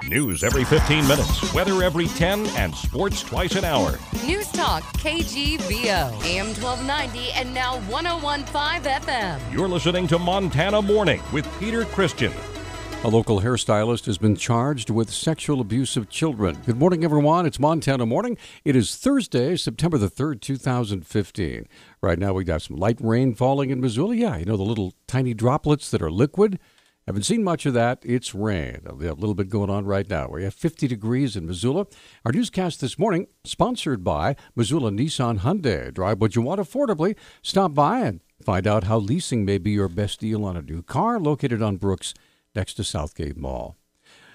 News every 15 minutes, weather every 10, and sports twice an hour. Newstalk, KGVO, AM 1290 and now 101.5 FM. You're listening to Montana Morning with Peter Christian. A local hairstylist has been charged with sexual abuse of children. Good morning, everyone. It's Montana Morning. It is Thursday, September the 3rd, 2015. Right now, we got some light rain falling in Missoula. Yeah, you know, the little tiny droplets that are liquid. Haven't seen much of that. It's rain. We have a little bit going on right now. We have 50 degrees in Missoula. Our newscast this morning, sponsored by Missoula Nissan Hyundai. Drive what you want affordably. Stop by and find out how leasing may be your best deal on a new car, located on Brooks next to Southgate Mall.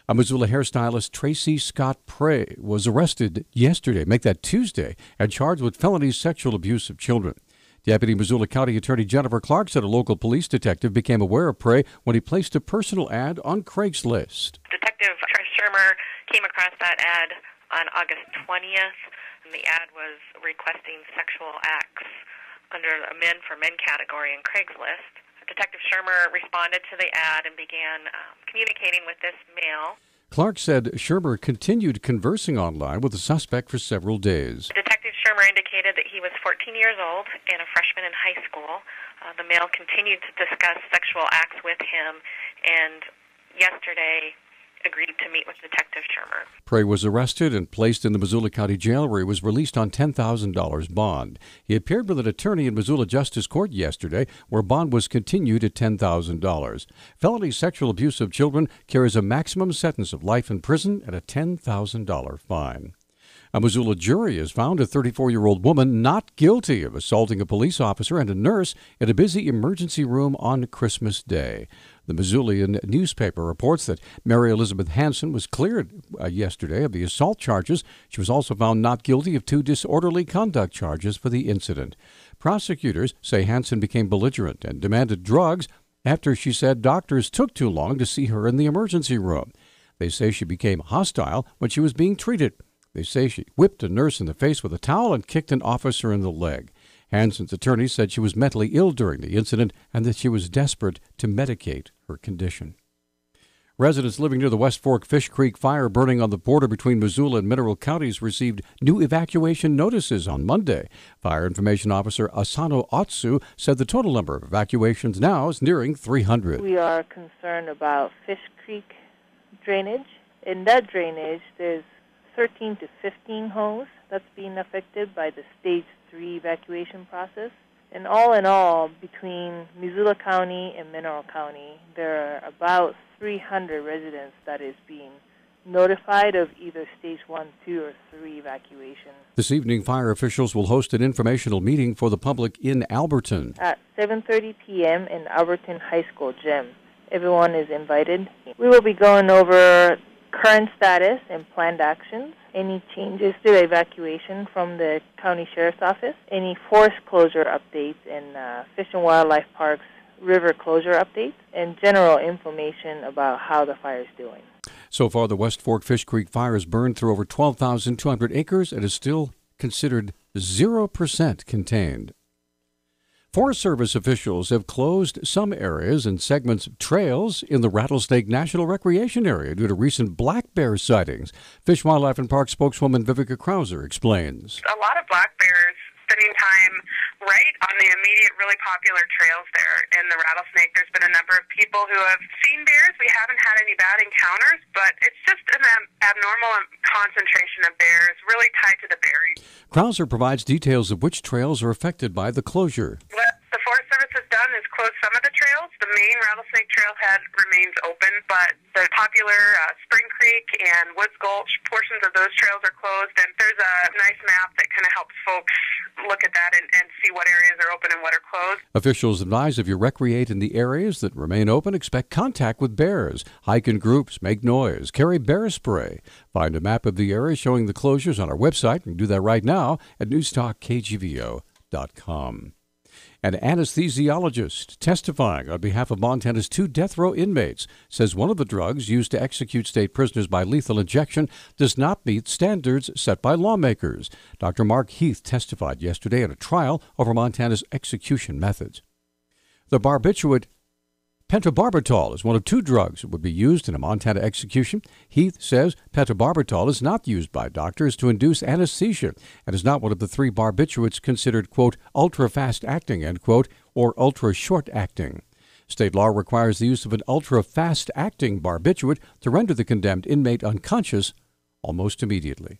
A Missoula hairstylist, Tracy Scott Prey, was arrested yesterday, make that Tuesday, and charged with felony sexual abuse of children. Deputy Missoula County Attorney Jennifer Clark said a local police detective became aware of Prey when he placed a personal ad on Craigslist. Detective Trish Shermer came across that ad on August 20th, and the ad was requesting sexual acts under a Men for Men category in Craigslist. Detective Shermer responded to the ad and began communicating with this male. Clark said Shermer continued conversing online with the suspect for several days. Detective Shermer indicated that he was 14 years old and a freshman in high school. The male continued to discuss sexual acts with him, and yesterday agreed to meet with Detective Shermer. Prey was arrested and placed in the Missoula County Jail, where he was released on $10,000 bond. He appeared with an attorney in Missoula Justice Court yesterday, where bond was continued at $10,000. Felony sexual abuse of children carries a maximum sentence of life in prison and a $10,000 fine. A Missoula jury has found a 34-year-old woman not guilty of assaulting a police officer and a nurse in a busy emergency room on Christmas Day. The Missoulian newspaper reports that Mary Elizabeth Hansen was cleared yesterday of the assault charges. She was also found not guilty of 2 disorderly conduct charges for the incident. Prosecutors say Hansen became belligerent and demanded drugs after she said doctors took too long to see her in the emergency room. They say she became hostile when she was being treated. They say she whipped a nurse in the face with a towel and kicked an officer in the leg. Hansen's attorney said she was mentally ill during the incident and that she was desperate to medicate her condition. Residents living near the West Fork Fish Creek fire burning on the border between Missoula and Mineral counties received new evacuation notices on Monday. Fire Information Officer Asano Otsu said the total number of evacuations now is nearing 300. We are concerned about Fish Creek drainage. In that drainage, there's 13 to 15 homes that's being affected by the Stage 3 evacuation process. And all in all, between Missoula County and Mineral County, there are about 300 residents that is being notified of either Stage 1, 2, or 3 evacuation. This evening, fire officials will host an informational meeting for the public in Alberton. At 7:30 p.m. in Alberton High School gym. Everyone is invited. We will be going over current status and planned actions, any changes to the evacuation from the County Sheriff's Office, any forest closure updates and Fish and Wildlife Park's river closure updates, and general information about how the fire is doing. So far, the West Fork Fish Creek fire has burned through over 12,200 acres and is still considered 0% contained. Forest Service officials have closed some areas and segments of trails in the Rattlesnake National Recreation Area due to recent black bear sightings. Fish, Wildlife, and Park spokeswoman Vivica Krauser explains. A lot of black bears spending time right on the immediate, really popular trails there in the Rattlesnake. There's been a number of people who have seen bears. We haven't had any bad encounters, but it's just an abnormal concentration of bears really tied to the berries. Krauser provides details of which trails are affected by the closure. What the Forest Service has done is close some of the trails. The main Rattlesnake Trailhead remains open, but the popular Spring Creek and Woods Gulch portions of those trails are closed, and there's a nice map that kind of helps folks look at that and see what areas are open and what are closed. Officials advise if you recreate in the areas that remain open, expect contact with bears. Hike in groups, make noise, carry bear spray. Find a map of the area showing the closures on our website. You can do that right now at newstalkkgvo.com. An anesthesiologist testifying on behalf of Montana's 2 death row inmates says one of the drugs used to execute state prisoners by lethal injection does not meet standards set by lawmakers. Dr. Mark Heath testified yesterday at a trial over Montana's execution methods. The barbiturate Pentobarbital is one of 2 drugs that would be used in a Montana execution. Heath says pentobarbital is not used by doctors to induce anesthesia and is not one of the 3 barbiturates considered, quote, ultra-fast acting, end quote, or ultra-short acting. State law requires the use of an ultra-fast acting barbiturate to render the condemned inmate unconscious almost immediately.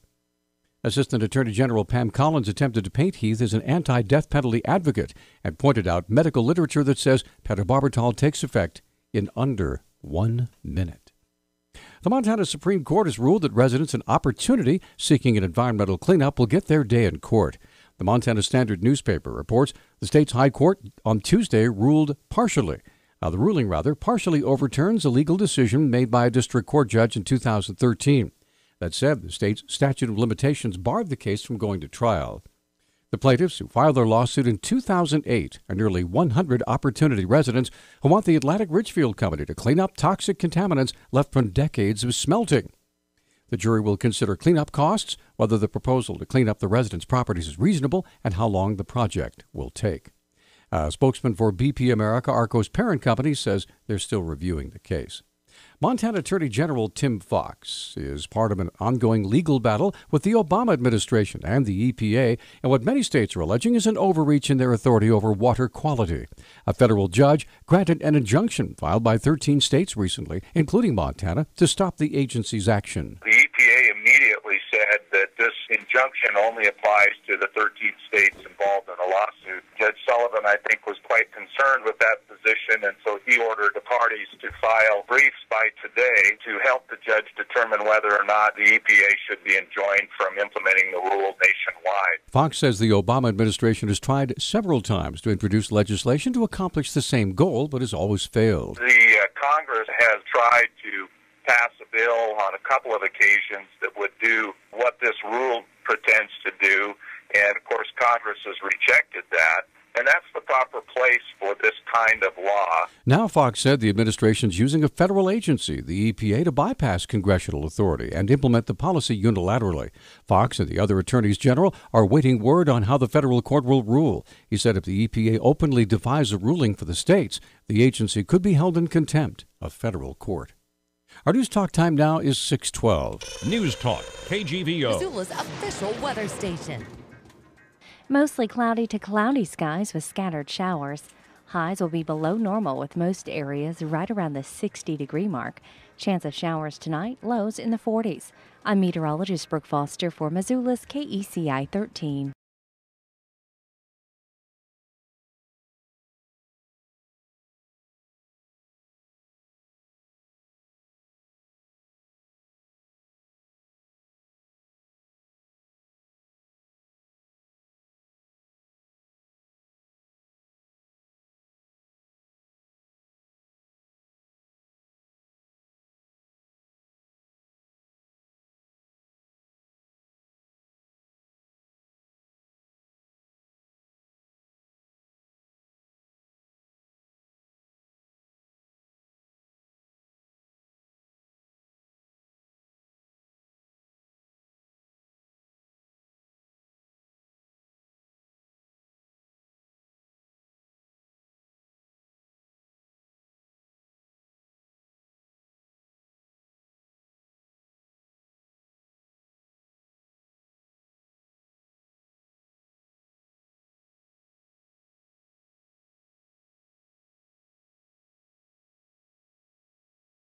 Assistant Attorney General Pam Collins attempted to paint Heath as an anti-death penalty advocate and pointed out medical literature that says pentobarbital takes effect in under 1 minute. The Montana Supreme Court has ruled that residents in Opportunity seeking an environmental cleanup will get their day in court. The Montana Standard newspaper reports the state's high court on Tuesday ruled partially. The ruling partially overturns a legal decision made by a district court judge in 2013. That said, the state's statute of limitations barred the case from going to trial. The plaintiffs, who filed their lawsuit in 2008, are nearly 100 Opportunity residents who want the Atlantic Richfield Company to clean up toxic contaminants left from decades of smelting. The jury will consider cleanup costs, whether the proposal to clean up the residents' properties is reasonable, and how long the project will take. A spokesman for BP America, Arco's parent company, says they're still reviewing the case. Montana Attorney General Tim Fox is part of an ongoing legal battle with the Obama administration and the EPA, and what many states are alleging is an overreach in their authority over water quality. A federal judge granted an injunction filed by 13 states recently, including Montana, to stop the agency's action. The EPA immediately said that this injunction only applies to the 13 states involved in the lawsuit. Judge Sullivan, I think, was quite concerned with that position, and so he ordered the parties to file briefs by today to help the judge determine whether or not the EPA should be enjoined from implementing the rule nationwide. Fox says the Obama administration has tried several times to introduce legislation to accomplish the same goal, but has always failed. The Congress has tried to pass a bill on a couple of occasions that would do what this rule pretends to do, and of course Congress has rejected that. And that's the proper place for this kind of law. Now, Fox said the administration is using a federal agency, the EPA, to bypass congressional authority and implement the policy unilaterally. Fox and the other attorneys general are waiting word on how the federal court will rule. He said if the EPA openly defies a ruling for the states, the agency could be held in contempt of federal court. Our News Talk time now is 6:12. News Talk, KGVO. Missoula's official weather station. Mostly cloudy to cloudy skies with scattered showers. Highs will be below normal with most areas right around the 60-degree mark. Chance of showers tonight, lows in the 40s. I'm meteorologist Brooke Foster for Missoula's KECI 13.